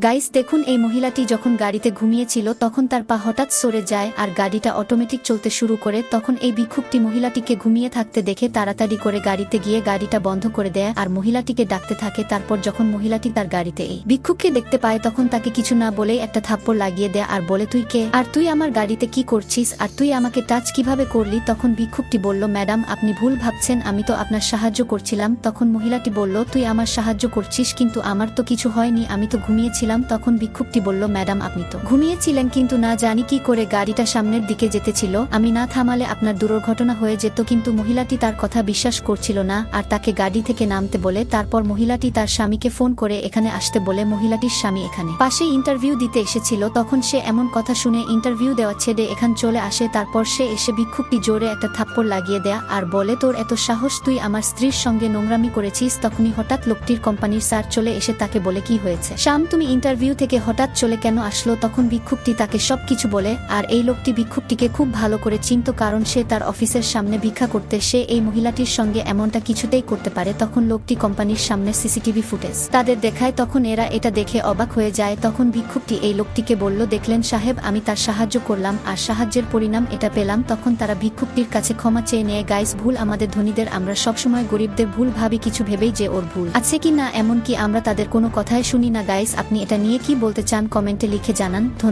Guys দেখুন, এই মহিলাটি যখন গাড়িতে ঘুমিয়েছিল তখন তার পা হঠাৎ সরে যায় আর গাড়িটা অটোমেটিক চলতে শুরু করে। তখন এই ভিক্ষুকটি মহিলাটিকে ঘুমিয়ে থাকতে দেখে তাড়াতাড়ি করে গাড়িতে গিয়ে গাড়িটা বন্ধ করে দেয় আর মহিলাটিকে ডাকতে থাকে। তারপর যখন মহিলাটি তার গাড়িতে এই ভিক্ষুককে দেখতে পায় তখন তাকে কিছু না বলেই একটা থাপ্পড় লাগিয়ে দেয় আর বলে, তুই কে, আর তুই আমার গাড়িতে কি করছিস, আর তুই আমাকে টাচ কিভাবে করলি? তখন ভিক্ষুকটি বলল, ম্যাডাম আপনি ভুল ভাবছেন, আমি তো আপনার সাহায্য করছিলাম। তখন মহিলাটি বলল, তুই আমার সাহায্য করছিস কিন্তু আমার তো কিছু হয়নি, আমি তো ঘুমিয়েছিলাম। তখন ভিক্ষুকটি বলল, ম্যাডাম আপনি তো ঘুমিয়েছিলেন কিন্তু না জানি কি করে গাড়িটা সামনের দিকে যেতেছিল, আমি না থামালে আপনার দুর্ঘটনা হয়ে যেত। কিন্তু মহিলাটি তার কথা বিশ্বাস করছিল না আর তাকে গাড়ি থেকে নামতে বলে। তারপর মহিলাটি তার স্বামীকে ফোন করে এখানে আসতে বলে। মহিলাটির স্বামী এখানে পাশে ইন্টারভিউ দিতে এসেছিল। তখন সে এমন কথা শুনে ইন্টারভিউ দেওয়া ছেড়ে এখান চলে আসে। তারপর সে এসে ভিক্ষুকটি জোরে একটা থাপ্পড় লাগিয়ে দেয়া আর বলে, তোর এত সাহস, তুই আমার স্ত্রীর সঙ্গে নোংরামি করেছিস। তখনই হঠাৎ লোকটির কোম্পানির স্যার চলে এসে তাকে বলে, কি হয়েছে শাম, তুমি ইন্টারভিউ থেকে হঠাৎ চলে কেন আসলো? তখন ভিক্ষুকটি তাকে সবকিছু বলে আর এই লোকটি ভিক্ষুকটিকে খুব ভালো করে চিনত, কারণ সে তার অফিসের সামনে ভিক্ষা করতে সে এই মহিলাটির সঙ্গে এমনটা কিছুতেই করতে পারে। তখন লোকটি কোম্পানির সামনে সিসিটিভি ফুটেজ তাদের দেখায়। তখন এরা এটা দেখে অবাক হয়ে যায়। তখন ভিক্ষুকটি এই লোকটিকে বলল, দেখলেন সাহেব, আমি তার সাহায্য করলাম আর সাহায্যের পরিণাম এটা পেলাম। তখন তারা ভিক্ষুকটির কাছে ক্ষমা চেয়ে নেয়। গাইস, ভুল আমাদের ধনীদের, আমরা সবসময় গরিবদের ভুল ভাবি, কিছু ভেবেই যে ওর ভুল আছে কি না এমনকি আমরা তাদের কোনো কথাই শুনি না। গাইস, আপনি এটা নিয়ে কি বলতে চান কমেন্টে লিখে জানান। ধন্যবাদ।